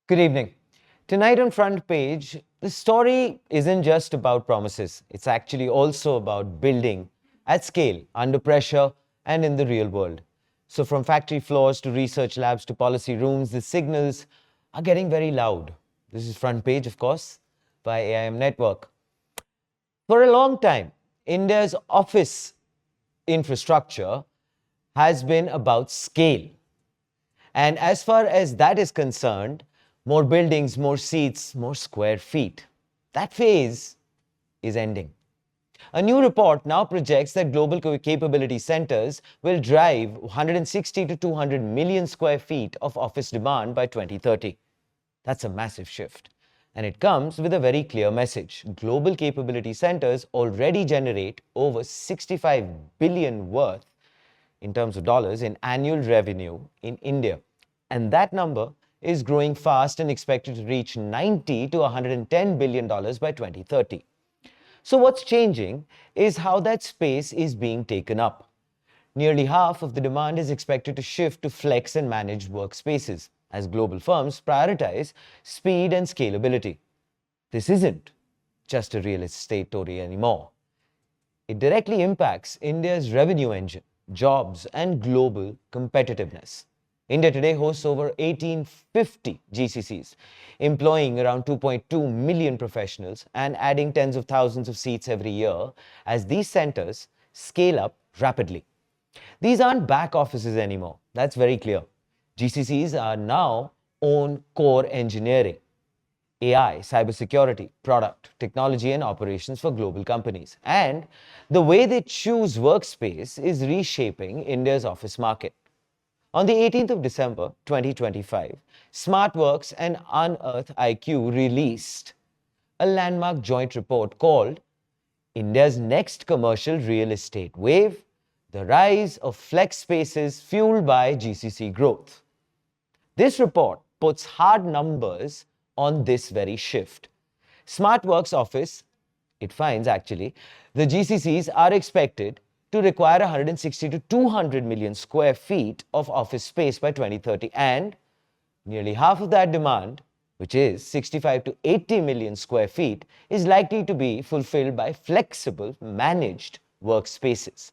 Good evening. Tonight on Front Page, the story isn't just about promises. It's actually also about building at scale, under pressure, and in the real world. So, from factory floors to research labs to policy rooms, the signals are getting very loud. This is Front Page, of course, by AIM Network. For a long time, India's office infrastructure has been about scale. And as far as that is concerned, more buildings, more seats, more square feet. That phase is ending. A new report now projects that global capability centers will drive 160 to 200 million square feet of office demand by 2030. That's a massive shift. And it comes with a very clear message. Global capability centers already generate over 65 billion worth in terms of dollars in annual revenue in India. And that number is growing fast and expected to reach 90 to 110 billion dollars by 2030. So what's changing is how that space is being taken up. Nearly half of the demand is expected to shift to flex and managed workspaces as global firms prioritize speed and scalability. This isn't just a real estate story anymore. It directly impacts India's revenue engine, jobs, and global competitiveness. India today hosts over 1850 GCCs, employing around 2.2 million professionals and adding tens of thousands of seats every year as these centers scale up rapidly. These aren't back offices anymore. That's very clear. GCCs are now own core engineering, AI, cybersecurity, product, technology, and operations for global companies. And the way they choose workspace is reshaping India's office market. On the 18th of December 2025, Smartworks and UnearthIQ released a landmark joint report called India's Next Commercial Real Estate Wave, the Rise of Flex Spaces Fueled by GCC Growth. This report puts hard numbers on this very shift. Smartworks office, it finds actually, the GCCs are expected to require 160 to 200 million square feet of office space by 2030, and nearly half of that demand, which is 65 to 80 million square feet, is likely to be fulfilled by flexible, managed workspaces.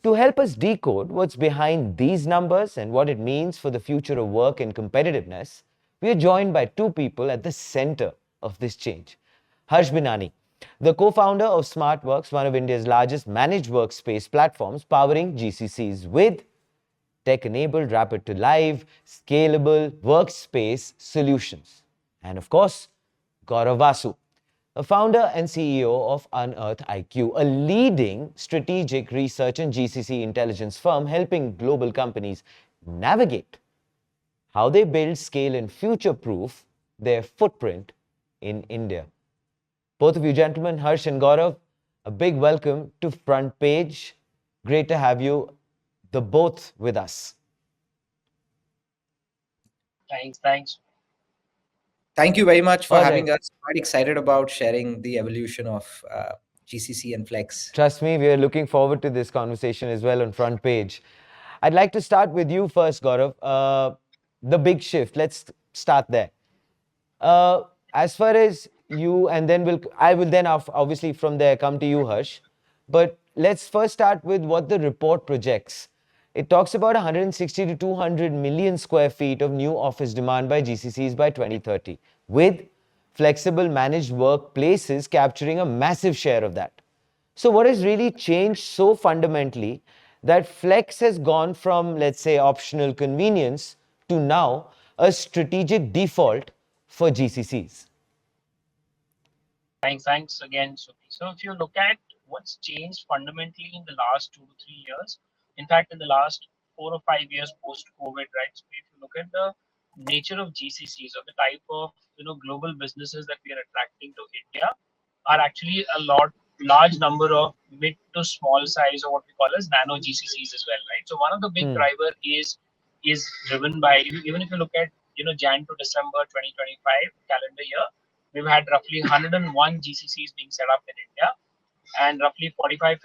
To help us decode what's behind these numbers and what it means for the future of work and competitiveness, we are joined by two people at the center of this change. Harsh Binani, the co-founder of Smartworks, one of India's largest managed workspace platforms powering GCCs with tech-enabled, rapid-to-live, scalable workspace solutions. And of course, Gaurav Vasu, a founder and CEO of UnearthIQ, a leading strategic research and GCC intelligence firm helping global companies navigate how they build, scale, and future-proof their footprint in India. Both of you gentlemen, Harsh and Gaurav, a big welcome to Front Page. Great to have you, the both, with us. Thanks. Thank you very much for All having right. us. Quite excited about sharing the evolution of GCC and Flex. Trust me, we are looking forward to this conversation as well on Front Page. I'd like to start with you first, Gaurav. The big shift, let's start there. As far as you, and then I will then obviously from there come to you, Harsh. But let's first start with what the report projects. It talks about 160 to 200 million square feet of new office demand by GCCs by 2030, with flexible managed workplaces capturing a massive share of that. So what has really changed so fundamentally that flex has gone from, let's say, optional convenience to now a strategic default for GCCs? Thanks again, Suki. So if you look at what's changed fundamentally in the last 2 to 3 years, in fact, in the last 4 or 5 years post-COVID, right? So if you look at the nature of GCCs or the type of global businesses that we are attracting to India, are actually a large number of mid to small size or what we call as nano GCCs as well, right? So one of the big driver is driven by, even if you look at Jan to December 2025 calendar year, we've had roughly 101 GCCs being set up in India, and roughly 45-50%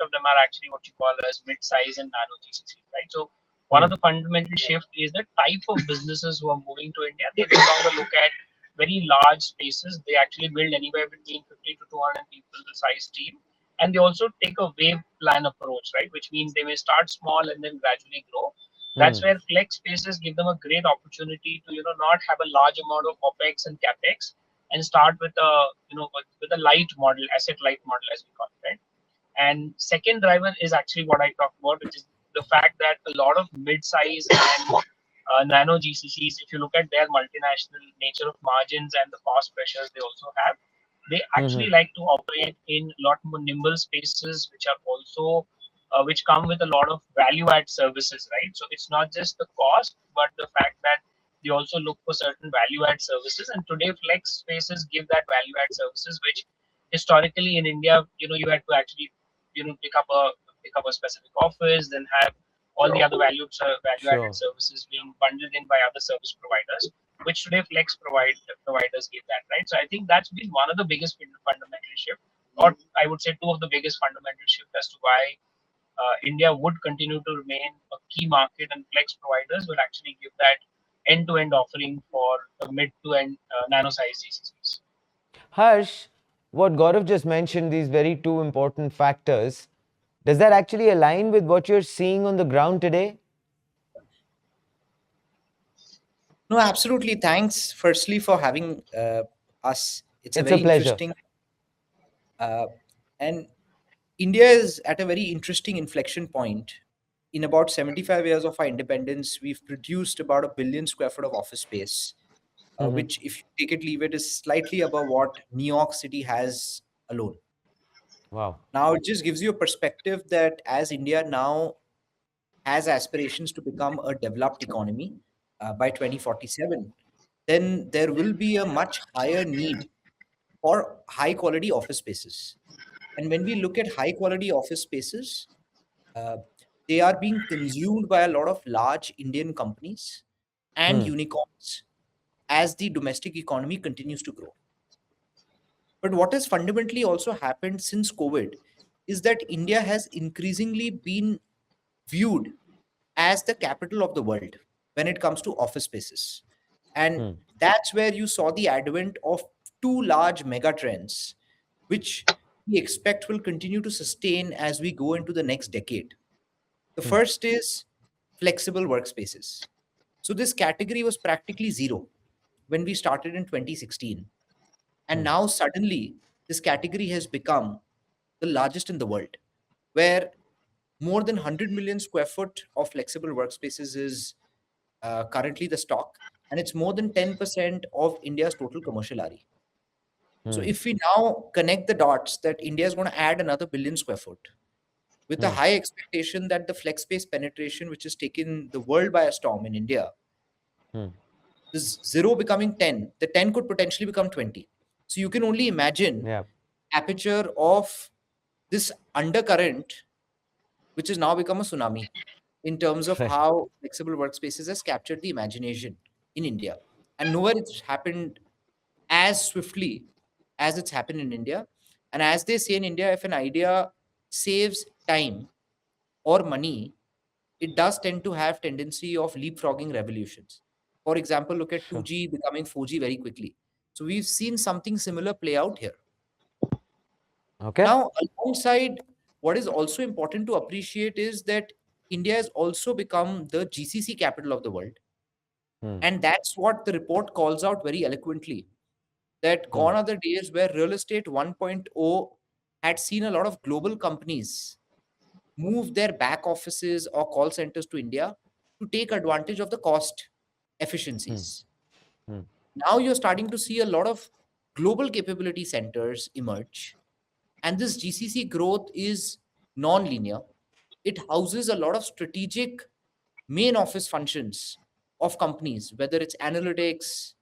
of them are actually what you call as mid-size and nano GCCs, right? So One of the fundamental shift is the type of businesses who are moving to India. They no longer look at very large spaces. They actually build anywhere between 50 to 200 people the size team. And they also take a wave plan approach, right? Which means they may start small and then gradually grow. That's Hmm. where flex spaces give them a great opportunity to, not have a large amount of OPEX and CAPEX and start with with a light model, asset light model as we call it, right? And second driver is actually what I talked about, which is the fact that a lot of mid-size and nano GCCs, if you look at their multinational nature of margins and the cost pressures they also have, they Hmm. actually like to operate in a lot more nimble spaces, which are also which come with a lot of value add services, right? So it's not just the cost, but the fact that they also look for certain value add services. And today, flex spaces give that value add services, which historically in India, you had to actually, pick up a specific office, then have all the other value added Sure. services being bundled in by other service providers, which today flex providers give that, right? So I think that's been one of the biggest fundamental shift, or I would say two of the biggest fundamental shift as to why India would continue to remain a key market, and flex providers will actually give that end-to-end offering for the mid to end nano size GCCs. Harsh, what Gaurav just mentioned, these very two important factors, does that actually align with what you're seeing on the ground today? No, absolutely. Thanks, firstly, for having us. It's a It's a very pleasure. interesting, uh, and India is at a very interesting inflection point. In about 75 years of our independence, we've produced about a billion square foot of office space, Hmm. which, if you take it, leave it, is slightly above what New York City has alone. Wow. Now, it just gives you a perspective that as India now has aspirations to become a developed economy by 2047, then there will be a much higher need for high quality office spaces. And when we look at high quality office spaces, uh, they are being consumed by a lot of large Indian companies and Hmm. unicorns as the domestic economy continues to grow. But what has fundamentally also happened since COVID is that India has increasingly been viewed as the capital of the world when it comes to office spaces. And Hmm. that's where you saw the advent of two large mega trends, which we expect will continue to sustain as we go into the next decade. The Hmm. first is flexible workspaces. So, this category was practically zero when we started in 2016. And Hmm. now, suddenly, this category has become the largest in the world, where more than 100 million square foot of flexible workspaces is currently the stock, and it's more than 10% of India's total commercial RE. So, Hmm. if we now connect the dots that India is going to add another billion square foot, with a Hmm. high expectation that the flex space penetration, which has taken the world by a storm in India, Hmm. this zero becoming 10, the 10 could potentially become 20. So, you can only imagine Yeah. aperture of this undercurrent, which has now become a tsunami in terms of Right. how flexible workspaces has captured the imagination in India. And nowhere it's happened as swiftly as it's happened in India. And as they say in India, if an idea saves time or money, it does tend to have tendency of leapfrogging revolutions. For example, look at Sure. 2G becoming 4G very quickly. So we've seen something similar play out here. Okay. Now, alongside, what is also important to appreciate is that India has also become the GCC capital of the world. Hmm. And that's what the report calls out very eloquently, that Hmm. gone are the days where real estate 1.0 had seen a lot of global companies move their back offices or call centers to India to take advantage of the cost Hmm. efficiencies. Hmm. Now you're starting to see a lot of global capability centers emerge. And this GCC growth is non-linear. It houses a lot of strategic main office functions of companies, whether it's analytics,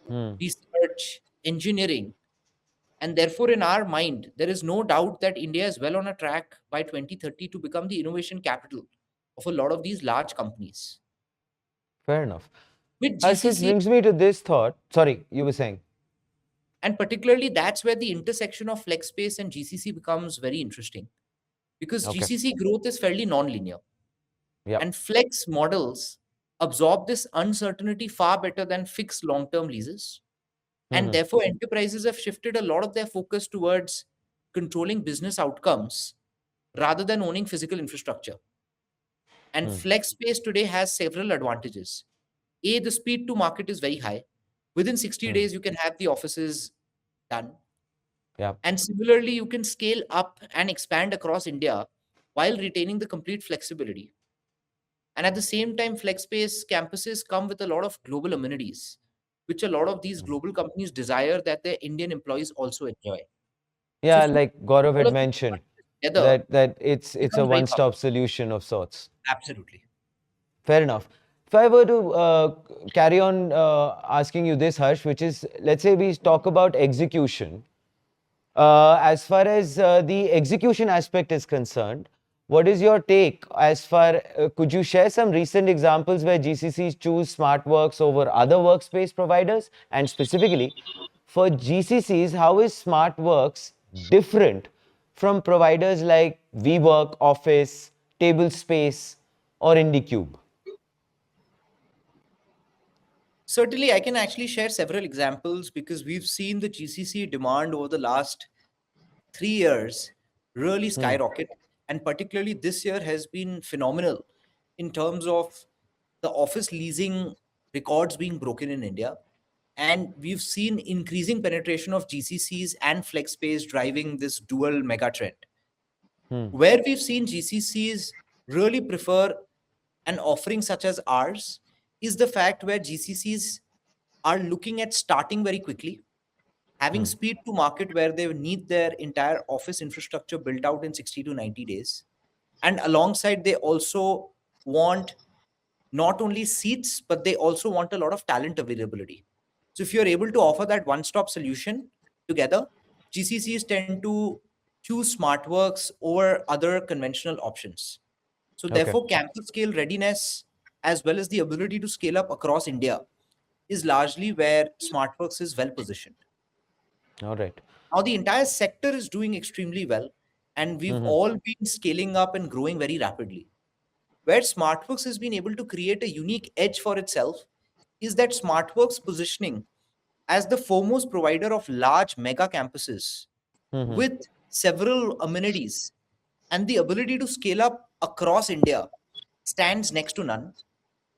Hmm. research, engineering. And therefore, in our mind, there is no doubt that India is well on a track by 2030 to become the innovation capital of a lot of these large companies. Fair enough. With Harsh, which GCC, brings me to this thought. Sorry, you were saying. and particularly that's where the intersection of flex space and GCC becomes very interesting, because Okay. GCC growth is fairly non-linear. Yep. And flex models absorb this uncertainty far better than fixed long term leases. And Mm-hmm. therefore, enterprises have shifted a lot of their focus towards controlling business outcomes rather than owning physical infrastructure. And flex space today has several advantages. A, the speed to market is very high. Within 60 Mm. days, you can have the offices done. Yep. And similarly, you can scale up and expand across India while retaining the complete flexibility. And at the same time, FlexSpace campuses come with a lot of global amenities, which a lot of these global companies desire that their Indian employees also enjoy. So Yeah, if you like Gaurav all had of these mentioned, together, that it's a becomes very powerful. one-stop solution of sorts. Absolutely. Fair enough. If I were to carry on asking you this, Harsh, which is, let's say we talk about execution. As far as the execution aspect is concerned, what is your take as far, could you share some recent examples where GCCs choose SmartWorks over other workspace providers? And specifically, for GCCs, how is SmartWorks different from providers like WeWork, Office, Tablespace, or IndieCube? Certainly, I can actually share several examples because we've seen the GCC demand over the last 3 years really Hmm. skyrocket. And particularly this year has been phenomenal in terms of the office leasing records being broken in India. And we've seen increasing penetration of GCCs and flex space driving this dual mega trend. Hmm. Where we've seen GCCs really prefer an offering such as ours is the fact where GCCs are looking at starting very quickly, having Hmm. speed to market where they need their entire office infrastructure built out in 60 to 90 days. And alongside, they also want not only seats, but they also want a lot of talent availability. So if you're able to offer that one-stop solution together, GCCs tend to choose SmartWorks over other conventional options. So Okay. therefore, campus scale readiness as well as the ability to scale up across India is largely where SmartWorks is well positioned. All right. Now the entire sector is doing extremely well, and we've Mm-hmm. all been scaling up and growing very rapidly. Where SmartWorks has been able to create a unique edge for itself is that SmartWorks positioning as the foremost provider of large mega campuses Mm-hmm. with several amenities and the ability to scale up across India stands next to none.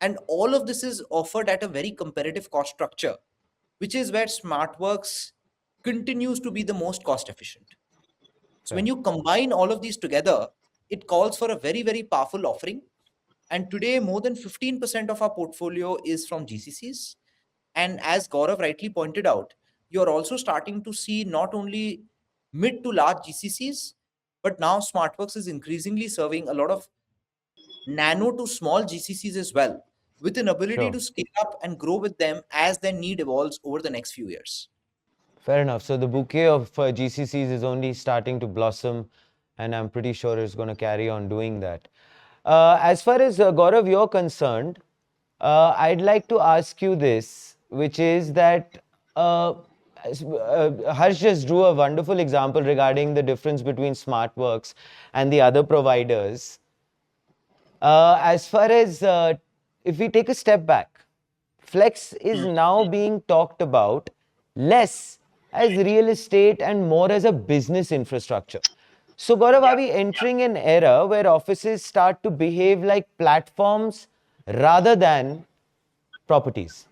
And all of this is offered at a very competitive cost structure, which is where SmartWorks continues to be the most cost efficient. So when Fair. you combine all of these together, it calls for a very, very powerful offering. And today, more than 15% of our portfolio is from GCCs. And as Gaurav rightly pointed out, you're also starting to see not only mid to large GCCs, but now SmartWorks is increasingly serving a lot of nano to small GCCs as well, with an ability Sure. to scale up and grow with them as their need evolves over the next few years. Fair enough. So the bouquet of GCCs is only starting to blossom, and I'm pretty sure it's going to carry on doing that. As far as Gaurav, you're concerned, I'd like to ask you this, which is that Harsh just drew a wonderful example regarding the difference between SmartWorks and the other providers. As far as if we take a step back, Flex is Hmm. now being talked about less as real estate and more as a business infrastructure. So, Gaurav, are Yeah. we entering an era where offices start to behave like platforms rather than properties?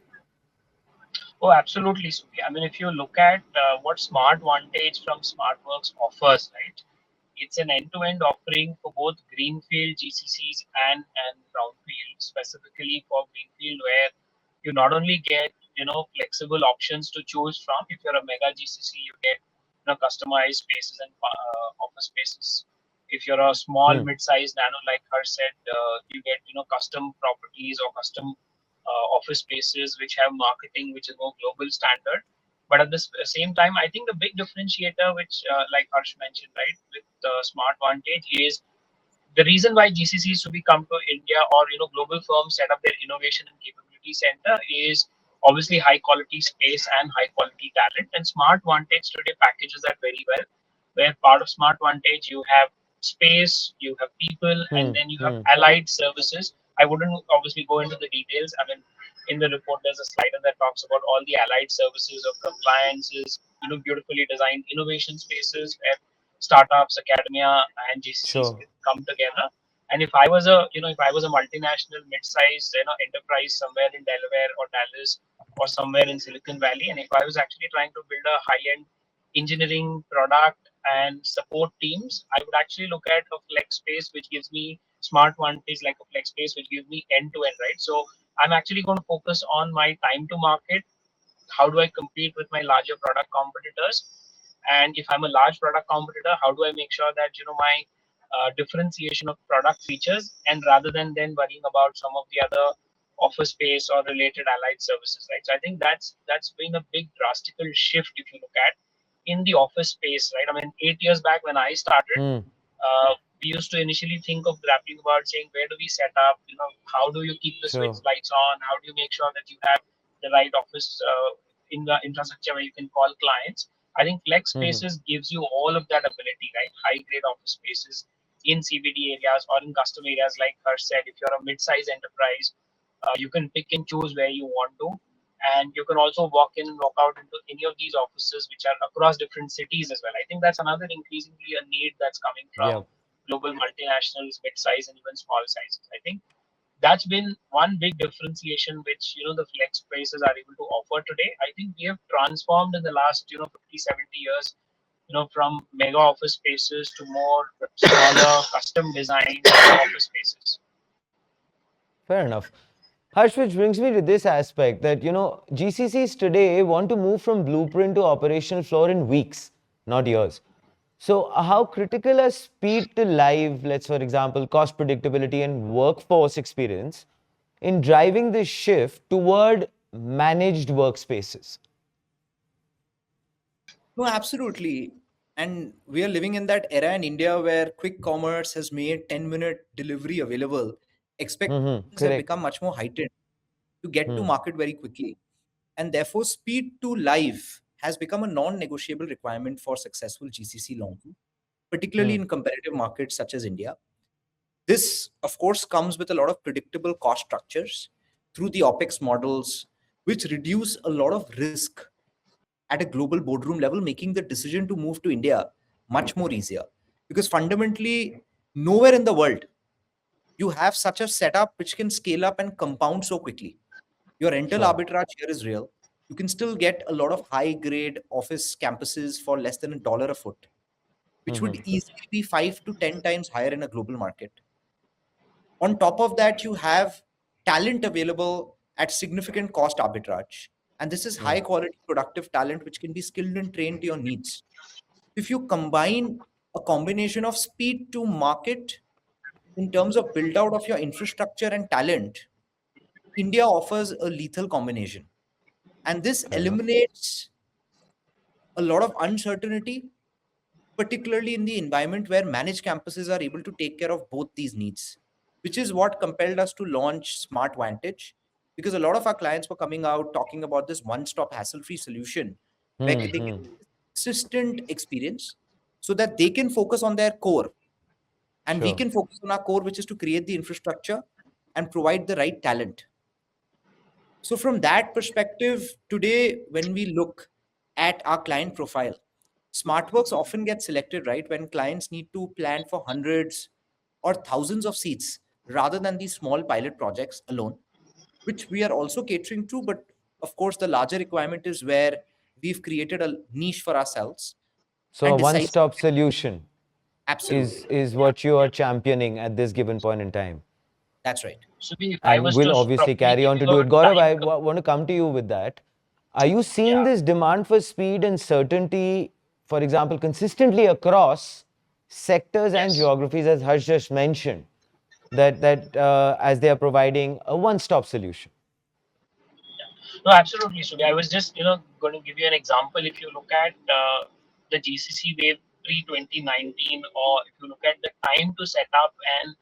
Oh, absolutely, Suki. I mean, if you look at what Smart Vantage from SmartWorks offers, right? It's an end-to-end offering for both greenfield GCCs and brownfield, specifically for greenfield, where you not only get flexible options to choose from. If you're a mega GCC, you get customized spaces and office spaces. If you're a small Hmm. mid-sized nano, like her said, you get custom properties or custom office spaces which have marketing which is more global standard. But at the same time, I think the big differentiator, which like Harsh mentioned, right, with Smart Vantage is the reason why GCCs to be come to India, or global firms set up their innovation and capability center, is obviously high quality space and high quality talent. And Smart Vantage today packages that very well. Where part of Smart Vantage you have space, you have people, and Hmm. then you have Hmm. allied services. I wouldn't obviously go into the details. I mean, in the report, there's a slider that talks about all the allied services of compliances, beautifully designed innovation spaces where startups, academia, and GCCs Sure. come together. And if I was a multinational mid-sized, enterprise somewhere in Delaware or Dallas or somewhere in Silicon Valley, and if I was actually trying to build a high-end engineering product and support teams, I would actually look at a flex space which gives me smart one is like a flex space which gives me end to end, right? So I'm actually going to focus on my time to market. How do I compete with my larger product competitors? And if I'm a large product competitor, how do I make sure that my differentiation of product features, and rather than then worrying about some of the other office space or related allied services, right? So I think that's been a big drastical shift if you look at in the office space, right? I mean, 8 years back when I started, Hmm. we used to initially think of grappling about saying where do we set up, how do you keep the switch Sure. lights on, how do you make sure that you have the right office in the infrastructure where you can call clients. I think flex Hmm. spaces gives you all of that ability, right? High grade office spaces in CBD areas or in custom areas, like Harsh said. If you're a mid-sized enterprise, you can pick and choose where you want to, and you can also walk in and walk out into any of these offices which are across different cities as well. I think that's another increasingly a need that's coming from Yep. global multinationals, mid-size and even small sizes. I think that's been one big differentiation which the flex spaces are able to offer today. I think we have transformed in the last 50, 70 years, from mega office spaces to more smaller custom designed office spaces. Fair enough. Harsh, which brings me to this aspect that, GCCs today want to move from blueprint to operational floor in weeks, not years. So, how critical are speed to live, let's for example, cost predictability and workforce experience in driving this shift toward managed workspaces? No, absolutely. And we are living in that era in India where quick commerce has made 10-minute delivery available. Mm-hmm. Expectations have Correct. become much more heightened to get to Hmm. market very quickly. And therefore, speed to live has become a non negotiable requirement for successful GCC long term, particularly Hmm. in competitive markets such as India. This, of course, comes with a lot of predictable cost structures through the OPEX models, which reduce a lot of risk at a global boardroom level, making the decision to move to India much more easier. Because fundamentally, nowhere in the world you have such a setup which can scale up and compound so quickly. Your rental Sure. arbitrage here is real. You can still get a lot of high grade office campuses for less than $1 a foot, which Mm-hmm. would easily be 5 to 10 times higher in a global market. On top of that, you have talent available at significant cost arbitrage. And this is Hmm. high quality productive talent which can be skilled and trained to your needs. If you combine a combination of speed to market in terms of build out of your infrastructure and talent, India offers a lethal combination. And this Fair enough. eliminates a lot of uncertainty, particularly in the environment where managed campuses are able to take care of both these needs, which is what compelled us to launch Smart Vantage. Because a lot of our clients were coming out talking about this one stop hassle free solution where Hmm. they get Hmm. consistent experience so that they can focus on their core and we Sure. can focus on our core, which is to create the infrastructure and provide the right talent. So, from that perspective, today, when we look at our client profile, Smartworks often gets selected, right, when clients need to plan for hundreds or thousands of seats rather than these small pilot projects alone, which we are also catering to. But of course, the larger requirement is where we've created a niche for ourselves So, a and one decide stop solution absolutely. is what you are championing at this given point in time. That's right. So if I And was will to obviously probably carry give on to you do a it. Gaurav, time, I want to come to you with that. Are you seeing yeah. this demand for speed and certainty, for example, consistently across sectors and Yes. geographies, as Harsh just mentioned, that as they are providing a one-stop solution? No, absolutely, Sudhi. I was just, going to give you an example. If you look at the GCC wave pre 2019, or if you look at the time to set up and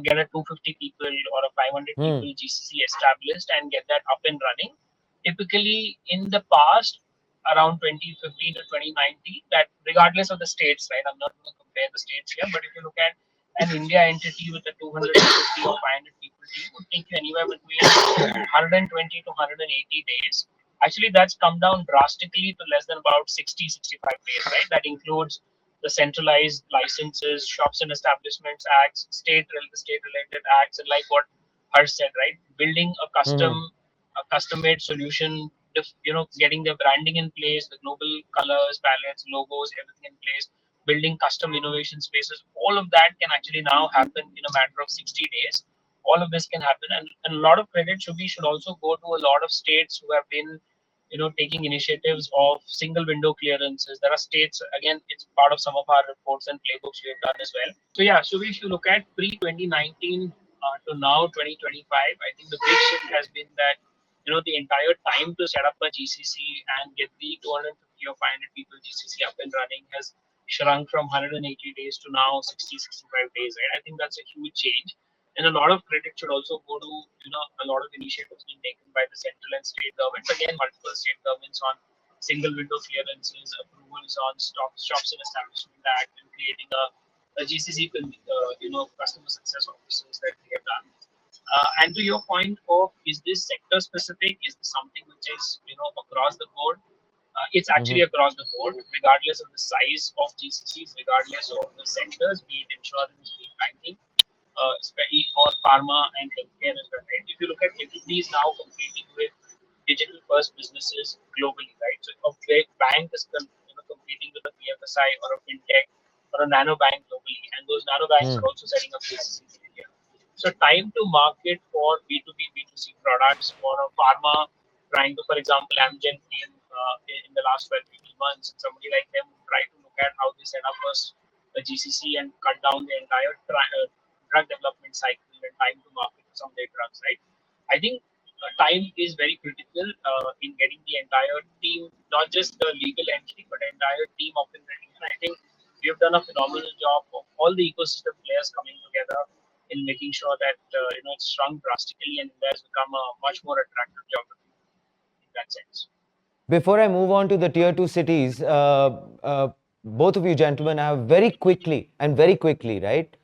get a 250 people or a 500 Hmm. people GCC established and get that up and running, typically in the past, around 2015 to 2019, that regardless of the states, right? I'm not going to compare the states here, but if you look at an India entity with a 250 or 500 people team, would take you anywhere between 120 to 180 days. Actually, that's come down drastically to less than about 60, 65 days, right? That includes the centralized licenses, shops and establishments acts, state related acts, and like what Harsh said, right? Building Mm-hmm. a custom made solution, getting the branding in place, the global colors, palettes, logos, everything in place, building custom innovation spaces. All of that can actually now happen in a matter of 60 days. All of this can happen, and a lot of credit should also go to a lot of states who have been taking initiatives of single window clearances. There are states, again, it's part of some of our reports and playbooks we have done as well. So yeah, so if you look at pre 2019 to now 2025, I think the big shift has been that the entire time to set up a GCC and get the 250 or 500 people GCC up and running has shrunk from 180 days to now 60, 65 days. Right? I think that's a huge change, and a lot of credit should also go to a lot of initiatives being taken by the central and state governments. Again, multiple state governments on single window clearances, approvals on shops and establishment act, and creating a GCC, customer success officers that we have done. And to your point of, is this sector specific? Is this something which is across the board? It's Mm-hmm. actually across the board, regardless of the size of GCCs, regardless of the sectors, be it insurance, be it banking, or pharma and healthcare as well. Right? If you look at everybody is now competing with digital first businesses globally, right? So a big bank is competing with a BFSI or a fintech or a nano bank globally, and those nano banks are Mm. also setting up businesses in India. So time to market for B2B, B2C products for a pharma trying to, for example, Amgen came in the last 12, 18 months, and somebody like them would try to look at how they set up a GCC and cut down the entire drug development cycle and time to market for some of their drugs, right? I think time is very critical in getting the entire team, not just the legal entity, but the entire team up and running. And I think we have done a phenomenal job of all the ecosystem players coming together in making sure that it's shrunk drastically and India has become a much more attractive geography in that sense. Before I move on to the tier two cities, both of you gentlemen have very quickly, right?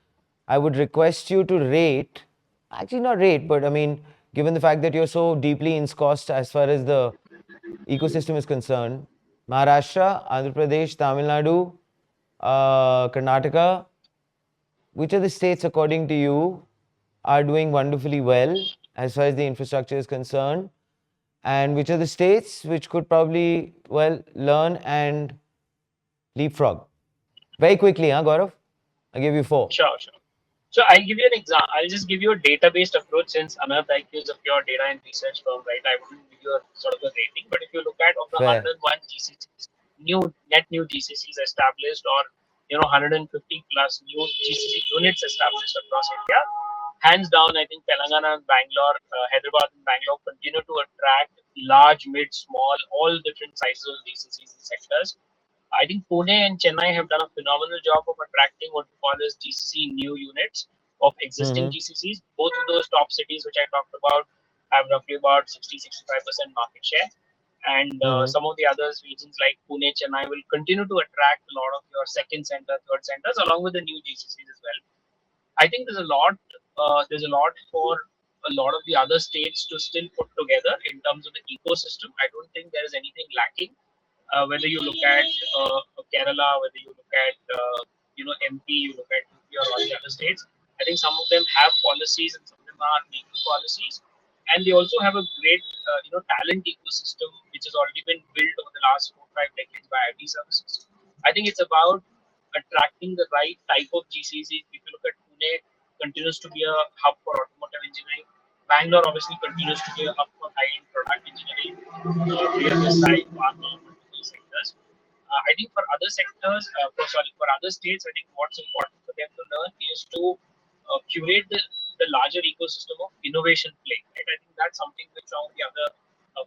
I would request you to rate, actually not rate, but I mean, given the fact that you're so deeply ensconced as far as the ecosystem is concerned, Maharashtra, Andhra Pradesh, Tamil Nadu, Karnataka, which of the states, according to you, are doing wonderfully well as far as the infrastructure is concerned? And which are the states which could probably, well, learn and leapfrog? Very quickly, huh, Gaurav? I'll give you four. Sure, sure. So I'll give you an example. I'll just give you a data-based approach since UnearthIQ is a pure data and research firm, right? I wouldn't give you a sort of a rating, but if you look at of the Fair. 101 GCCs, new GCCs established, or 150 plus new GCC units established across India, hands down, I think Telangana and Bangalore, Hyderabad and Bangalore continue to attract large, mid, small, all different sizes of GCCs and sectors. I think Pune and Chennai have done a phenomenal job of attracting what we call as GCC new units of existing Mm-hmm. GCCs. Both of those top cities, which I talked about, have roughly about 60-65% market share. And Mm-hmm. some of the others regions like Pune, Chennai will continue to attract a lot of your second center, third centers, along with the new GCCs as well. I think there's a lot. There's a lot for a lot of the other states to still put together in terms of the ecosystem. I don't think there is anything lacking. Whether you look at Kerala, whether you look at MP, you look at UP or all the other states, I think some of them have policies and some of them are making policies, and they also have a great talent ecosystem which has already been built over the last 4 5 decades by IT services. I think it's about attracting the right type of GCC. If you look at Pune, continues to be a hub for automotive engineering. Bangalore obviously continues to be a hub for high-end product engineering, BFSI, pharma, multiple sectors. I think for other sectors, for other states, I think what's important for them to learn is to curate the larger ecosystem of innovation play. Right? I think that's something which some of the other,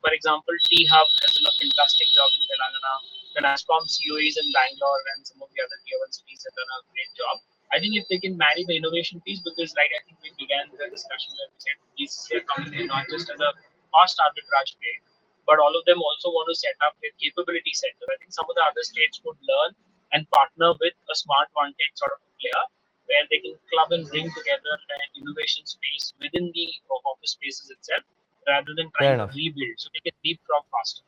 for example, T Hub has done a fantastic job in Telangana. The NASCOM COEs in Bangalore and some of the other tier one cities have done a great job. I think if they can marry the innovation piece, because like I think we began the discussion where we said these are coming in not just as a cost arbitrage play, but all of them also want to set up their capability center. I think some of the other states could learn and partner with a smart one tech sort of player where they can club and bring together an innovation space within the office spaces itself rather than Fair trying to enough. rebuild so they can leapfrog faster.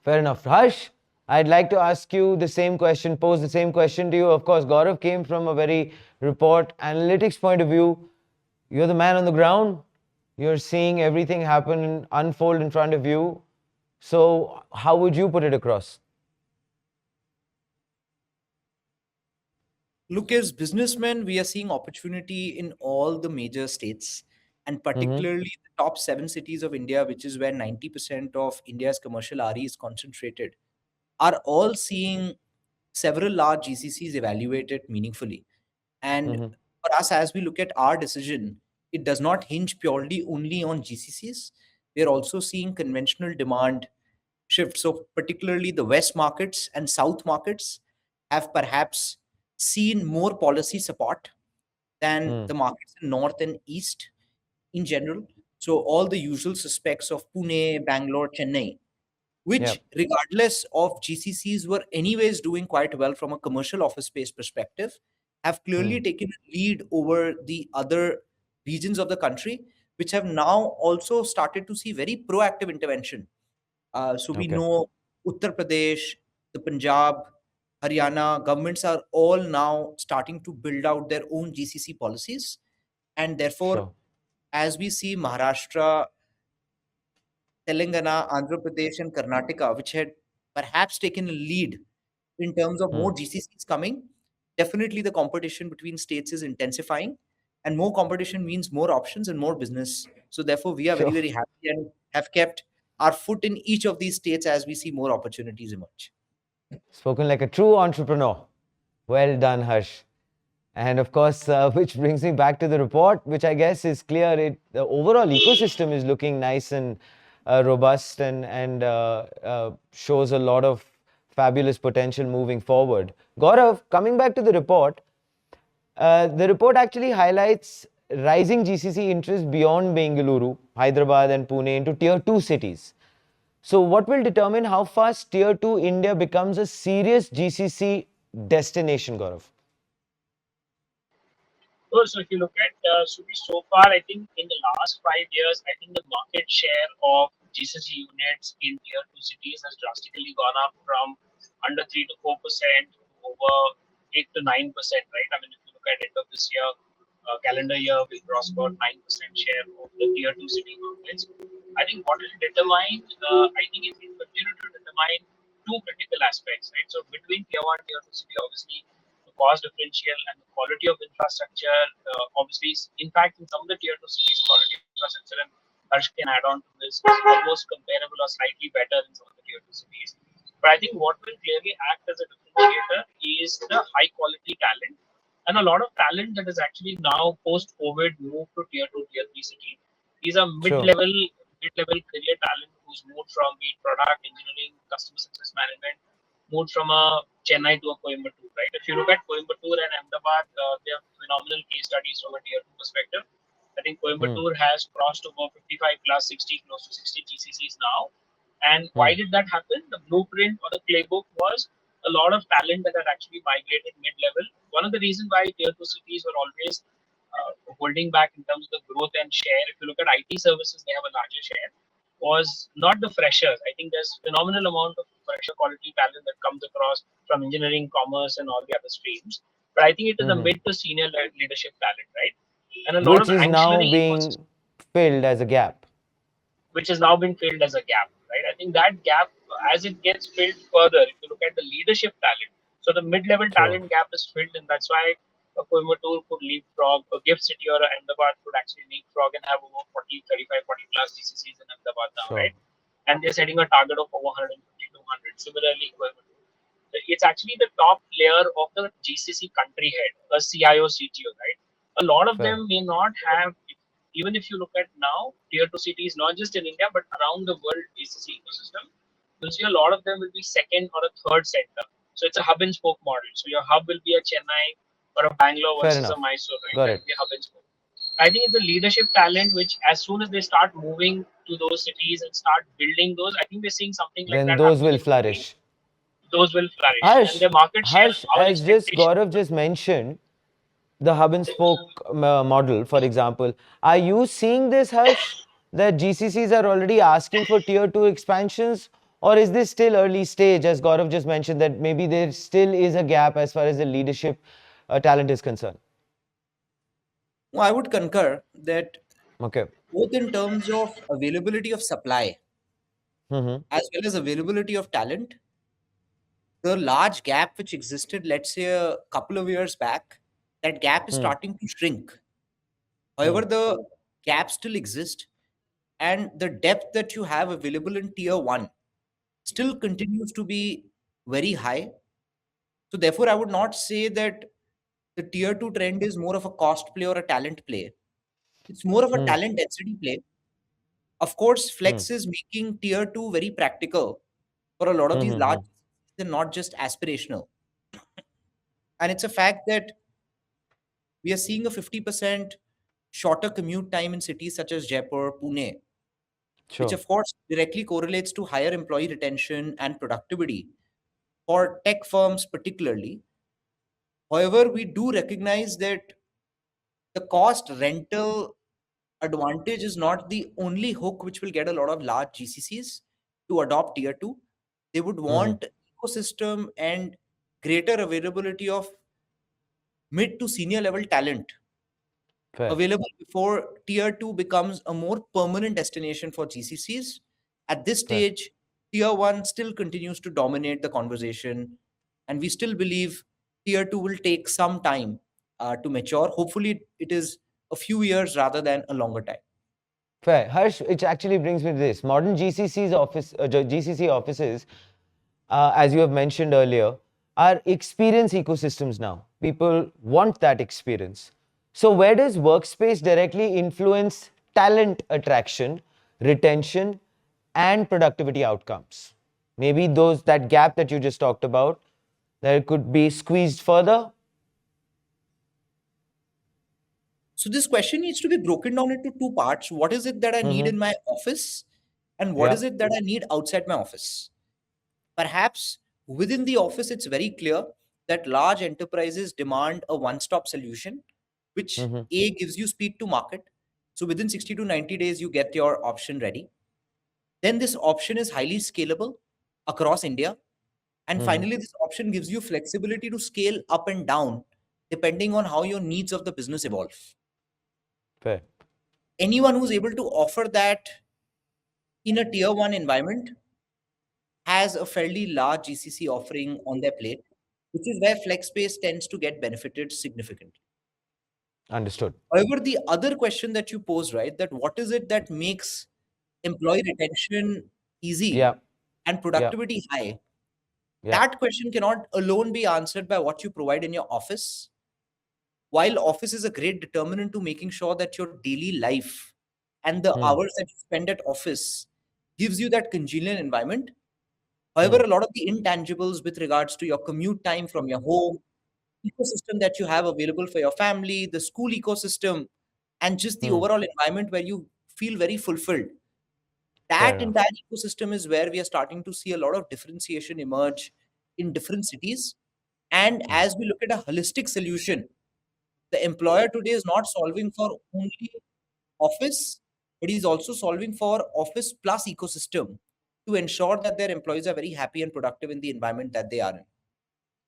Fair enough. Harsh, I'd like to ask you the same question, pose the same question to you. Of course, Gaurav came from a very report analytics point of view. You're the man on the ground. You're seeing everything happen and unfold in front of you. So, how would you put it across? Look, as businessmen, we are seeing opportunity in all the major states, and Mm-hmm. particularly the top seven cities of India, which is where 90% of India's commercial RE is concentrated, are all seeing several large GCCs evaluated meaningfully. And Mm-hmm. for us, as we look at our decision, it does not hinge purely only on GCCs. We are also seeing conventional demand shift. So, particularly the West markets and South markets have perhaps seen more policy support than Mm. the markets in North and East in general. So, all the usual suspects of Pune, Bangalore, Chennai, which, Yep. regardless of GCCs, were anyways doing quite well from a commercial office space perspective, have clearly Mm. taken a lead over the other regions of the country, which have now also started to see very proactive intervention. So we Okay. know Uttar Pradesh, the Punjab, Haryana governments are all now starting to build out their own GCC policies. And therefore, Sure. as we see Maharashtra, Telangana, Andhra Pradesh, and Karnataka, which had perhaps taken a lead in terms of more Mm. GCCs coming, definitely the competition between states is intensifying, and more competition means more options and more business. So, therefore, we are very, Sure. very happy and have kept our foot in each of these states as we see more opportunities emerge. Spoken like a true entrepreneur. Well done, Harsh. And of course, which brings me back to the report, which I guess is clear. The overall ecosystem is looking nice and robust and shows a lot of fabulous potential moving forward. Gaurav, coming back to the report actually highlights rising GCC interest beyond Bengaluru, Hyderabad, and Pune into tier 2 cities. So, what will determine how fast tier 2 India becomes a serious GCC destination, Gaurav? So if you look at Subi so far, I think in the last 5 years, I think the market share of GCC units in tier two cities has drastically gone up from under 3 to 4% over 8 to 9%. Right? I mean, if you look at end of this year, calendar year, we cross about 9% share of the tier two city markets. I think what will determine, I think it will continue to determine two critical aspects, right? So between tier one, tier two city, obviously the cost differential and the quality of infrastructure, obviously, in fact, in some of the tier two cities, quality of infrastructure, and Harsh can add on to this, is almost comparable or slightly better in some of the tier two cities. But I think what will clearly act as a differentiator is the high quality talent and a lot of talent that is actually now post COVID moved to tier two, tier three city. These are Sure. mid-level career talent who's moved from be it product engineering, customer success management, moved from a Chennai to a Coimbatore, right? If you look at Coimbatore and Ahmedabad, they are phenomenal case studies from a tier two perspective. I think Hmm. Coimbatore has crossed over 55 plus 60, close to 60 GCCs now. And Hmm. why did that happen? The blueprint or the playbook was a lot of talent that had actually migrated mid-level. One of the reasons why tier two cities were always holding back in terms of the growth and share, if you look at IT services, they have a larger share, was not the freshers. I think there's phenomenal amount of fresher quality talent that comes across from engineering, commerce, and all the other streams. But I think it is the Hmm. mid to senior leadership talent, right? And a lot Which of is now ancillary ecosystem being filled as a gap. which has now been filled as a gap, right? I think that gap, as it gets filled further, if you look at the leadership talent, so the mid-level Sure. talent gap is filled, and that's why a Coimbatore could leapfrog, a Gift City or a Ahmedabad could actually leapfrog and have over 40, 35, 40 plus GCCs in Ahmedabad now, Sure. right? And they're setting a target of over 150, 200. Similarly, Coimbatore. It's actually the top layer of the GCC country head, a CIO, CTO, right? A lot of Fair. them may not have, even if you look at now, tier two cities, not just in India, but around the world GCC ecosystem, you'll see a lot of them will be second or a third center. So it's a hub and spoke model. So your hub will be a Chennai or a Bangalore Fair versus a enough. Mysore, right? Got That it. will be a hub and spoke. I think it's the leadership talent which, as soon as they start moving to those cities and start building those, I think we're seeing something like Then that those happening will in UAE. flourish. Those will flourish, and Harsh, their market share, Harsh, our as just expectation. Gaurav just mentioned, the hub and spoke model, for example, are you seeing this, Harsh, that GCCs are already asking for tier two expansions? Or is this still early stage, as Gaurav just mentioned, that maybe there still is a gap as far as the leadership talent is concerned? Well, I would concur that Okay. both in terms of availability of supply Mm-hmm. as well as availability of talent, the large gap which existed, let's say a couple of years back, that gap is Hmm. starting to shrink. Hmm. However, the gap still exists, and the depth that you have available in tier one still continues to be very high. So, therefore, I would not say that the tier two trend is more of a cost play or a talent play. It's more of a Hmm. talent density play. Of course, Hmm. Flex is making tier two very practical for a lot of Hmm. these Hmm. large Hmm. cities and not just aspirational. And it's a fact that we are seeing a 50% shorter commute time in cities such as Jaipur, Pune, which Sure. of course directly correlates to higher employee retention and productivity for tech firms, particularly. However, we do recognize that the cost rental advantage is not the only hook which will get a lot of large GCCs to adopt tier 2. They would Hmm. want ecosystem and greater availability of mid to senior level talent Fair. available before tier 2 becomes a more permanent destination for GCCs. At this Fair. stage, tier 1 still continues to dominate the conversation, and we still believe tier 2 will take some time to mature. Hopefully, it is a few years rather than a longer time. Fair. Harsh, which actually brings me to this. Modern GCC offices, as you have mentioned earlier, are experience ecosystems now. People want that experience. So, where does workspace directly influence talent attraction, retention, and productivity outcomes? Maybe that gap that you just talked about, that it could be squeezed further. So, this question needs to be broken down into two parts. What is it that I need Mm-hmm. in my office, and what Yeah. is it that I need outside my office? Perhaps within the office, it's very clear that large enterprises demand a one stop solution, which Mm-hmm. A gives you speed to market. So within 60 to 90 days, you get your option ready. Then this option is highly scalable across India. And Mm-hmm. finally, this option gives you flexibility to scale up and down depending on how your needs of the business evolve. Fair. Anyone who's able to offer that in a tier one environment has a fairly large GCC offering on their plate, which is where FlexSpace tends to get benefited significantly. Understood. However, the other question that you pose, right, that what is it that makes employee retention easy Yeah. and Yeah. productivity high? Yeah. That question cannot alone be answered by what you provide in your office. While office is a great determinant to making sure that your daily life and the Hmm. hours that you spend at office gives you that congenial environment. However, Hmm. a lot of the intangibles with regards to your commute time from your home, ecosystem that you have available for your family, the school ecosystem, and just the Hmm. overall environment where you feel very fulfilled. Fair That enough. entire ecosystem is where we are starting to see a lot of differentiation emerge in different cities. And Hmm. as we look at a holistic solution, the employer today is not solving for only office, but he's also solving for office plus ecosystem to ensure that their employees are very happy and productive in the environment that they are in.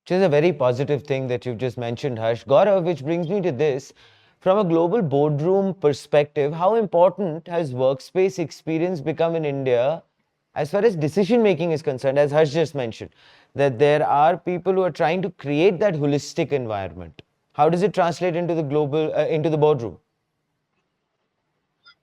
Which is a very positive thing that you've just mentioned, Harsh. Gaurav, which brings me to this. From a global boardroom perspective, how important has workspace experience become in India as far as decision making is concerned, as Harsh just mentioned, that there are people who are trying to create that holistic environment. How does it translate into the into the boardroom?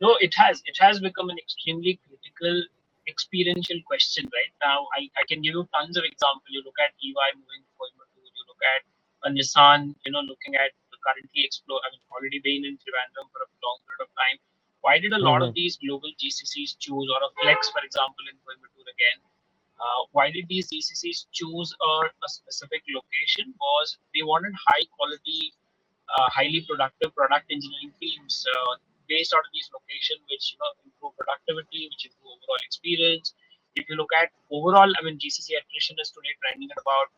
No, it has become an extremely critical experiential question right now. I can give you tons of examples. You look at EY moving to Coimbatore, you look at a Nissan, looking at currently explore, I mean, already been in Trivandrum for a long period of time. Why did a lot of Mm-hmm. these global GCCs choose, or a Flex, for example, in Coimbatore again? Why did these GCCs choose a specific location? Was they wanted high quality highly productive product engineering teams based out of these locations, which improve productivity, which improve overall experience. If you look at overall, I mean, GCC attrition is today trending at about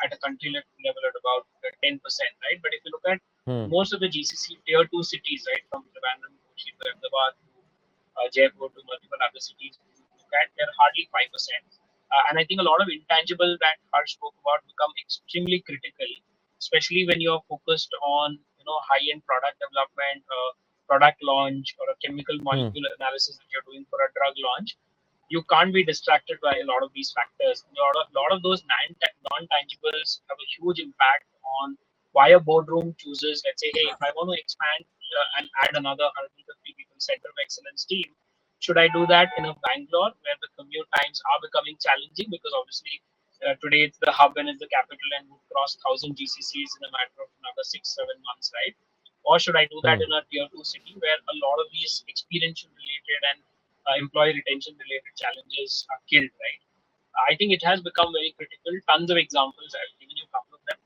at a country level at about 10%, right? But if you look at Hmm. most of the GCC tier two cities, right, from Trivandrum, Kochi to Ahmedabad to Jaipur to multiple other cities, if you look at, they're hardly 5%. And I think a lot of intangible that Harsh spoke about become extremely critical, especially when you're focused on high-end product development, product launch, or a chemical Hmm. molecule analysis that you're doing for a drug launch. You can't be distracted by a lot of these factors. A lot of those non-tangibles have a huge impact on why a boardroom chooses, let's say, hey, if I want to expand and add another 150 people center of excellence team, should I do that in a Bangalore where the commute times are becoming challenging because obviously today it's the hub and it's the capital and would cross 1,000 GCCs in a matter of another 6-7 months, right? Or should I do that Hmm. in a tier two city where a lot of these experiential related and employee retention related challenges are killed, right? I think it has become very critical. Tons of examples. I've given you a couple of them.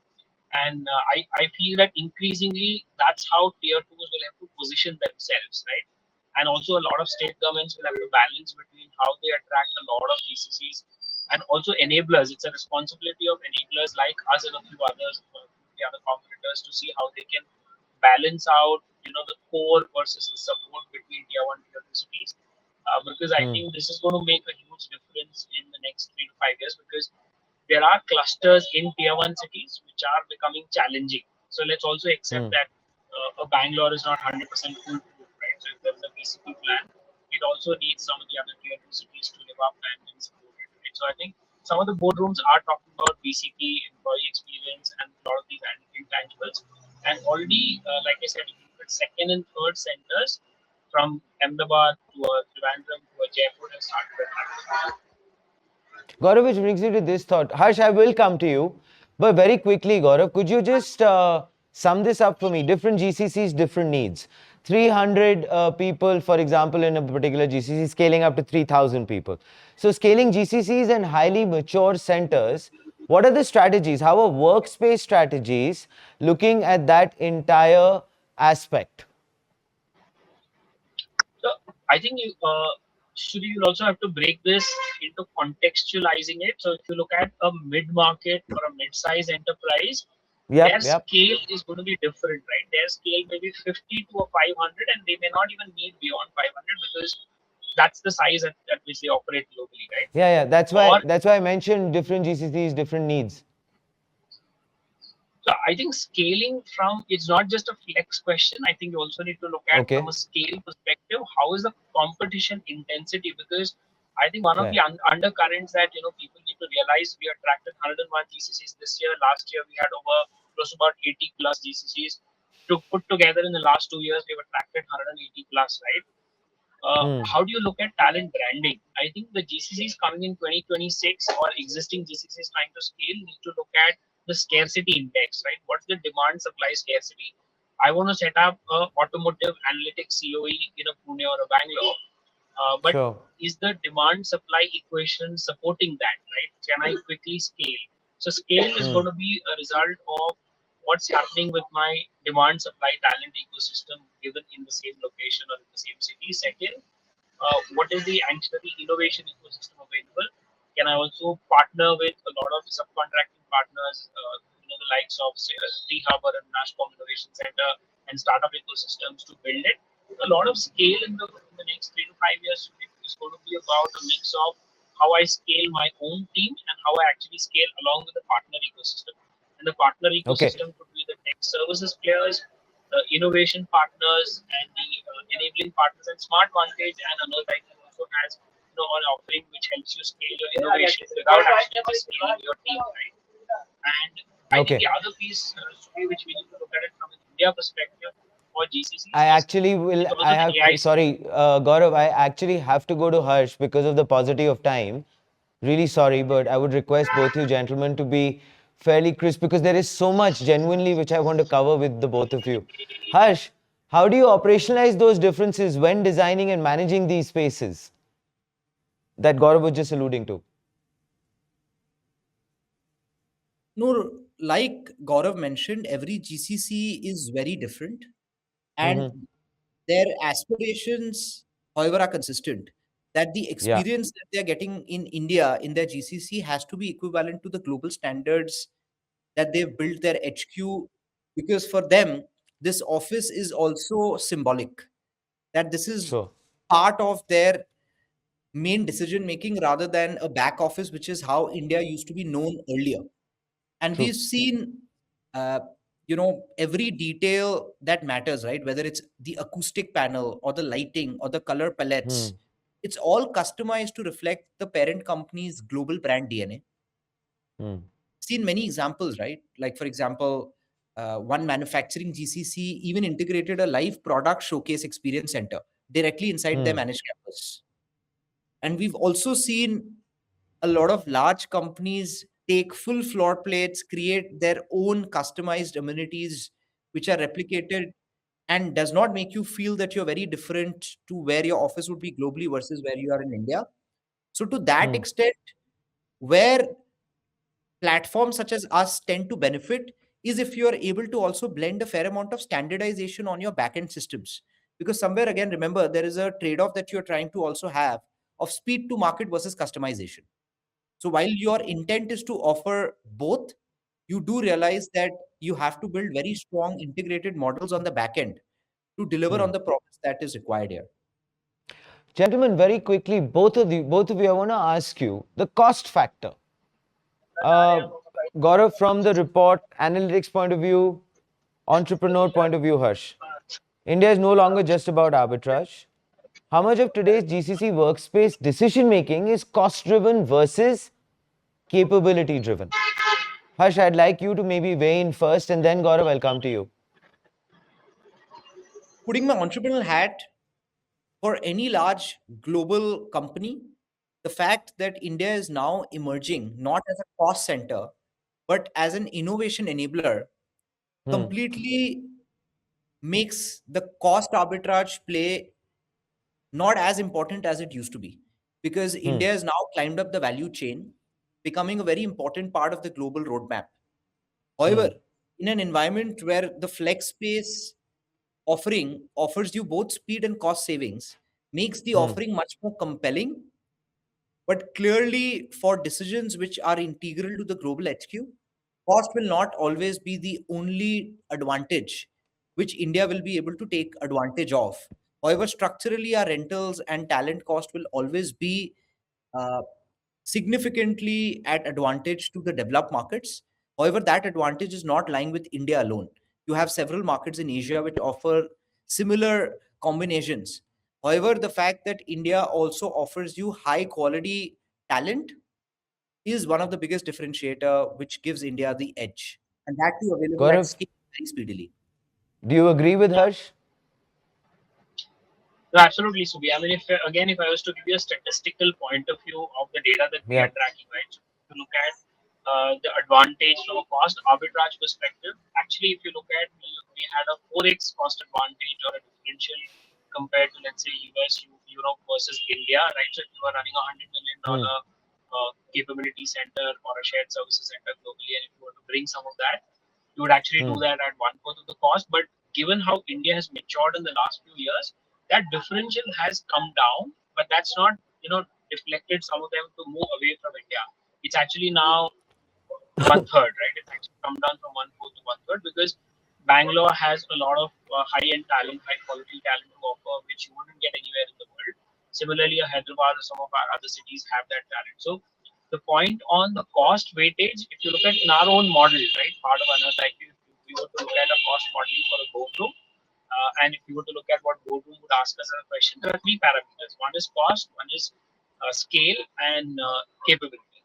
And I feel that increasingly that's how tier twos will have to position themselves, right? And also a lot of state governments will have to balance between how they attract a lot of GCCs and also enablers. It's a responsibility of enablers like us and a few others, the other competitors, to see how they can balance out, the core versus the support between tier one, tier two cities. Because I Hmm. think this is going to make a huge difference in the next 3 to 5 years because there are clusters in tier one cities which are becoming challenging. So let's also accept Hmm. that a Bangalore is not 100% foolproof, right? So if there's a BCP plan, it also needs some of the other tier two cities to live up and support it, right? So I think some of the boardrooms are talking about BCP, employee experience, and a lot of these intangibles. And already, like I said, if you look at second and third centers from Ahmedabad to a Trivandrum to a Jaipur have started at. Gaurav, which brings me to this thought. Harsh, I will come to you. But very quickly, Gaurav, could you just sum this up for me? Different GCCs, different needs. 300 people, for example, in a particular GCC, scaling up to 3,000 people. So, scaling GCCs and highly mature centers, what are the strategies? How are workspace strategies looking at that entire aspect? So I think you will also have to break this into contextualizing it. So if you look at a mid-market or a mid-size enterprise, their Yep, yep. scale is going to be different, right? Their scale may be 50 to a 500, and they may not even need beyond 500 because that's the size at which they operate globally, right? Yeah, yeah. Or That's why I mentioned different GCCs, different needs. So I think scaling from it's not just a flex question. I think you also need to look at from Okay. a scale perspective, how is the competition intensity? Because I think one of the Right. undercurrents that people need to realize, we attracted 101 GCCs this year. Last year we had over close to about 80 plus GCCs. To put together in the last 2 years, we've attracted 180 plus, right? Hmm. How do you look at talent branding? I think the GCCs coming in 2026 or existing GCCs trying to scale need to look at the scarcity index, right? What's the demand supply scarcity? I want to set up a automotive analytics COE in a Pune or a Bangalore, but Sure. is the demand supply equation supporting that, right? Can I quickly scale? So scale is Hmm. going to be a result of what's happening with my demand supply talent ecosystem given in the same location or in the same city. Second, what is the ancillary innovation ecosystem available? Can I also partner with a lot of subcontracting partners, the likes of say, Harbor and Nashcom Innovation Center and startup ecosystems to build it? A lot of scale in the next 3 to 5 years is going to be about a mix of how I scale my own team and how I actually scale along with the partner ecosystem. And the partner Okay. ecosystem could be the tech services players, the innovation partners, and the enabling partners. And Smart Vantage and UnearthIQ also has an offering which helps you scale your innovation without actually just scaling your team, right? And I think Okay. the other piece, which we need to look at it from an India perspective for I GCCs actually will. is also I the have. AI space. Sorry, Gaurav. I actually have to go to Harsh because of the paucity of time. Really sorry, but I would request both you gentlemen to be fairly crisp because there is so much genuinely which I want to cover with the both of you. Harsh, how do you operationalize those differences when designing and managing these spaces that Gaurav was just alluding to? Noor, like Gaurav mentioned, every GCC is very different, and Mm-hmm. their aspirations, however, are consistent. That the Yeah. experience that they're getting in India in their GCC has to be equivalent to the global standards that they've built their HQ, because for them, this office is also symbolic, that this is So. part of their main decision making rather than a back office, which is how India used to be known earlier. And True. we've seen, uh, every detail that matters, right? Whether it's the acoustic panel or the lighting or the color Hmm. palettes, it's all customized to reflect the parent company's global brand DNA. Hmm. Seen many examples, right? Like, for example, one manufacturing GCC even integrated a live product showcase experience center directly inside their Hmm. managed campus. And we've also seen a lot of large companies take full floor plates, create their own customized amenities, which are replicated and does not make you feel that you're very different to where your office would be globally versus where you are in India. So, to that Hmm. extent, where platforms such as us tend to benefit is if you are able to also blend a fair amount of standardization on your backend systems. Because somewhere again, remember, there is a trade off that you're trying to also have of speed to market versus customization. So while your intent is to offer both, you do realize that you have to build very strong integrated models on the back end to deliver Hmm. on the promise that is required here. Gentlemen, very quickly, both of you, I want to ask you the cost factor. Uh, Gaurav, from the report, analytics point of view, entrepreneur point of view, Harsh. India is no longer just about arbitrage. How much of today's GCC workspace decision making is cost driven versus capability driven? Harsh, I'd like you to maybe weigh in first, and then Gaurav, I'll come to you. Putting my entrepreneurial hat, for any large global company, the fact that India is now emerging not as a cost center, but as an innovation enabler Hmm. completely makes the cost arbitrage play not as important as it used to be, because Hmm. India has now climbed up the value chain, becoming a very important part of the global roadmap. Hmm. However, in an environment where the flex space offering offers you both speed and cost savings, makes the Hmm. offering much more compelling. But clearly, for decisions which are integral to the global HQ, cost will not always be the only advantage which India will be able to take advantage of. However, structurally, our rentals and talent cost will always be uh, significantly at advantage to the developed markets. However, that advantage is not lying with India alone. You have several markets in Asia which offer similar combinations. However, the fact that India also offers you high quality talent is one of the biggest differentiator which gives India the edge, and that too available at Gaurav, scale very speedily. do you agree with Harsh? No, absolutely, Subi. I mean, if I was to give you a statistical point of view of the data that we Yeah. are tracking, right? So to look at the advantage from a cost arbitrage perspective, actually, if you look at we had a 4x cost advantage or a differential compared to, let's say, US, Europe versus India, right? So if you were running Hmm. $100 million capability center or a shared services center globally, and if you were to bring some of that, you would actually do Hmm. that at one fourth of the cost. But given how India has matured in the last few years, that differential has come down, but that's not, deflected some of them to move away from India. It's actually now one third, right? It's actually come down from one fourth to one third because Bangalore has a lot of high end talent, high quality talent to offer, which you wouldn't get anywhere in the world. Similarly, Hyderabad or some of our other cities have that talent. So the point on the cost weightage, if you look at in our own model, right, part of another like if we were to look at a cost modeling for a boardroom, and if you were to look at what boardroom would ask us as a question, there are three parameters. One is cost, one is scale, and capability.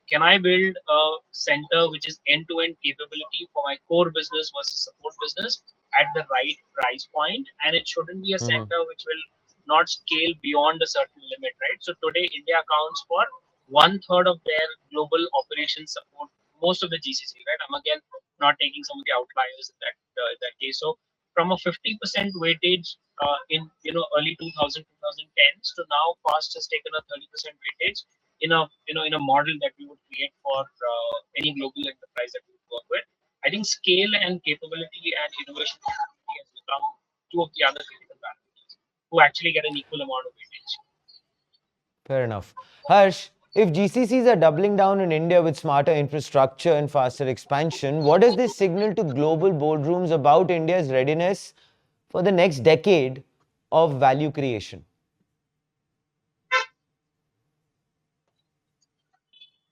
Can I build a center which is end-to-end capability for my core business versus support business at the right price point? And it shouldn't be a Hmm. center which will not scale beyond a certain limit, right? So today, India accounts for one third of their global operations support most of the GCC, right? I'm again not taking some of the outliers in that case. So from a 50% weightage in early 2000 2010s to now, fast has taken a 30% weightage in a in a model that we would create for any global enterprise that we would work with. I think scale and capability and innovation capability has become two of the other critical parameters who actually get an equal amount of weightage. Fair enough. Harsh, if GCCs are doubling down in India with smarter infrastructure and faster expansion, what does this signal to global boardrooms about India's readiness for the next decade of value creation?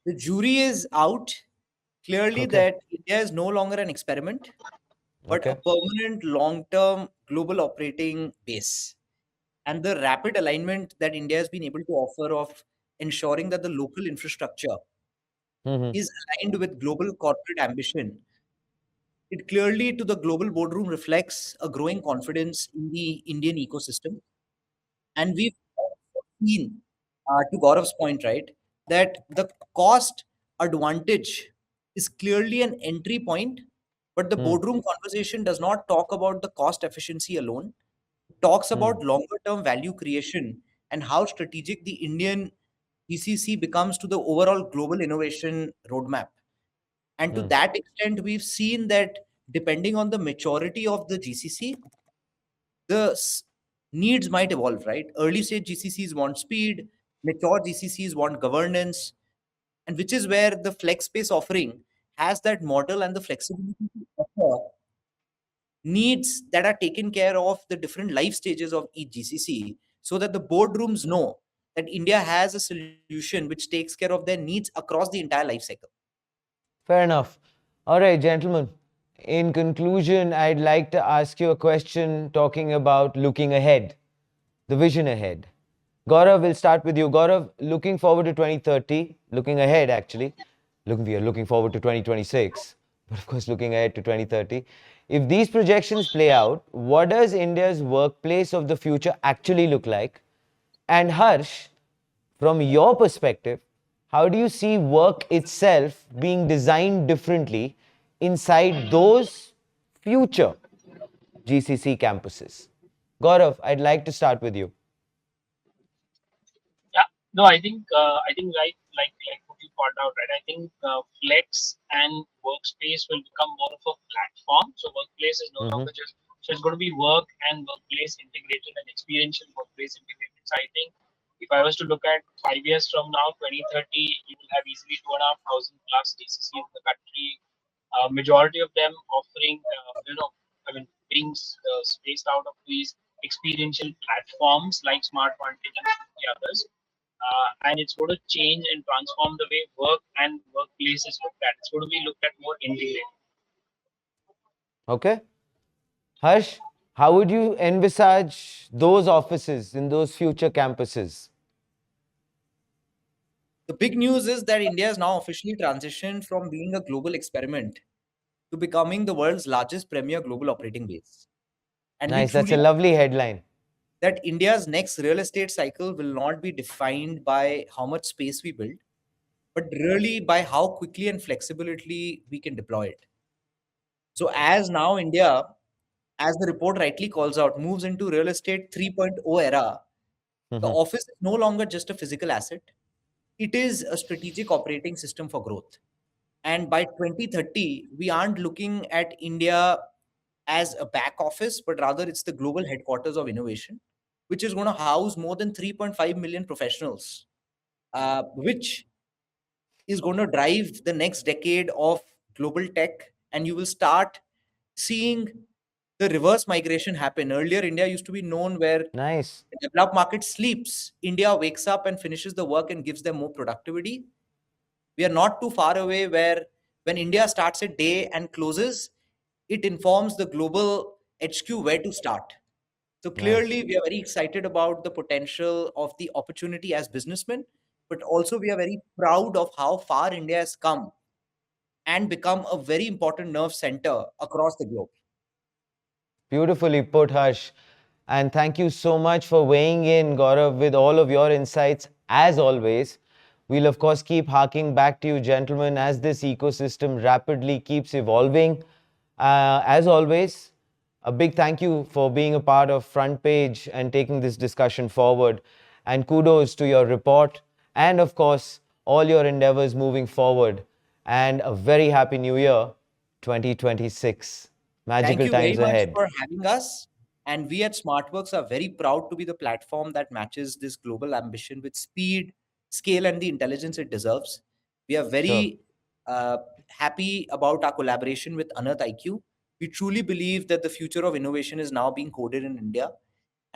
The jury is out clearly Okay. that India is no longer an experiment, but a Okay. permanent long term global operating base. And the rapid alignment that India has been able to offer of ensuring that the local infrastructure Hmm. is aligned with global corporate ambition, it clearly to the global boardroom reflects a growing confidence in the Indian ecosystem. And we've seen, to Gaurav's point, right, that the cost advantage is clearly an entry point, but the Hmm. boardroom conversation does not talk about the cost efficiency alone. It talks Hmm. about longer term value creation and how strategic the Indian GCC becomes to the overall global innovation roadmap. And to Hmm. that extent, we've seen that depending on the maturity of the GCC, the needs might evolve, right? Early stage GCCs want speed, mature GCCs want governance, and which is where the flex space offering has that model and the flexibility to offer needs that are taken care of the different life stages of each GCC so that the boardrooms know that India has a solution which takes care of their needs across the entire life cycle. Fair enough. All right, gentlemen. In conclusion, I'd like to ask you a question talking about looking ahead, the vision ahead. Gaurav, we'll start with you. Gaurav, looking forward to 2030, looking ahead actually, we are looking forward to 2026, but of course looking ahead to 2030. If these projections play out, what does India's workplace of the future actually look like? And Harsh, from your perspective, how do you see work itself being designed differently inside those future GCC campuses? Gaurav, I'd like to start with you. Yeah, no, I think like what you called out, right? I think flex and workspace will become more of a platform. So workplace is no Mm-hmm. longer just so it's going to be work and workplace integrated and experiential workplace integrated. So I think if I was to look at 5 years from now, 2030, you will have easily 2,500 plus DCC in the country. Majority of them offering, I mean, being spaced out of these experiential platforms like Smartvantage and the others. And it's going to change and transform the way work and workplace is looked at. It's going to be looked at more integrated. Okay. Harsh, how would you envisage those offices in those future campuses? The big news is that India has now officially transitioned from being a global experiment to becoming the world's largest premier global operating base. And we Nice, that's a truly lovely headline. that India's next real estate cycle will not be defined by how much space we build, but really by how quickly and flexibility we can deploy it. So as now India, as the report rightly calls out, moves into real estate 3.0 era, the Mhm. office is no longer just a physical asset. It is a strategic operating system for growth. And by 2030, we aren't looking at India as a back office, but rather it's the global headquarters of innovation, which is going to house more than 3.5 million professionals, which is going to drive the next decade of global tech. And you will start seeing the reverse migration happen. Earlier, India used to be known where Nice. the developed market sleeps, India wakes up and finishes the work and gives them more productivity. We are not too far away where when India starts a day and closes, it informs the global HQ where to start. So Nice. clearly, we are very excited about the potential of the opportunity as businessmen, but also we are very proud of how far India has come and become a very important nerve center across the globe. Beautifully put, Harsh. And thank you so much for weighing in, Gaurav, with all of your insights. As always, we'll of course keep harking back to you, gentlemen, as this ecosystem rapidly keeps evolving. As always, a big thank you for being a part of Front Page and taking this discussion forward. And kudos to your report and, of course, all your endeavors moving forward. And a very happy new year 2026. Thank Magical you very times much ahead. for having us. And we at Smartworks are very proud to be the platform that matches this global ambition with speed, scale, and the intelligence it deserves. We are Sure. very uh, happy about our collaboration with UnearthIQ. We truly believe that the future of innovation is now being coded in India,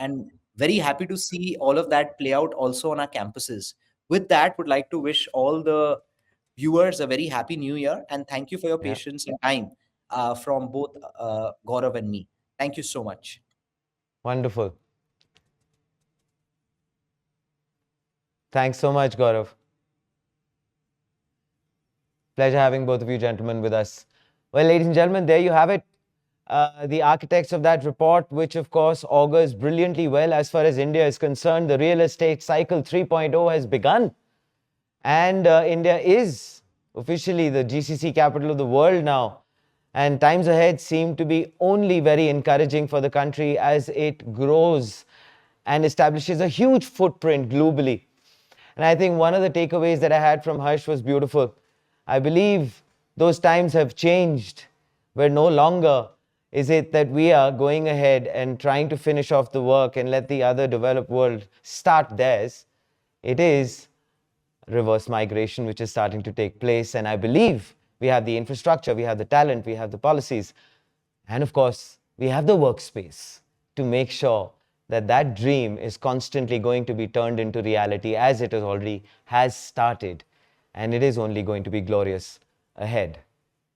and very happy to see all of that play out also on our campuses. With that, would like to wish all the viewers a very happy new year, and thank you for your Yeah. patience and time from both Gaurav and me. Thank you so much. Wonderful. Thanks so much, Gaurav. Pleasure having both of you gentlemen with us. Well, ladies and gentlemen, there you have it. The architects of that report, which of course augurs brilliantly well as far as India is concerned. The real estate cycle 3.0 has begun, and India is officially the GCC capital of the world now. And times ahead seem to be only very encouraging for the country as it grows and establishes a huge footprint globally. And I think one of the takeaways that I had from Harsh was beautiful. I believe those times have changed, where no longer is it that we are going ahead and trying to finish off the work and let the other developed world start theirs. It is reverse migration which is starting to take place. And I believe we have the infrastructure, we have the talent, we have the policies, and of course, we have the workspace to make sure that that dream is constantly going to be turned into reality as it has already has started, and it is only going to be glorious ahead.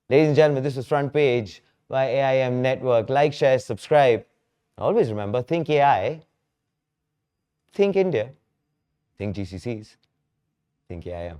Ladies and gentlemen, this was Front Page by AIM Network. Like, share, subscribe. Always remember, think AI, think India, think GCCs, think AIM.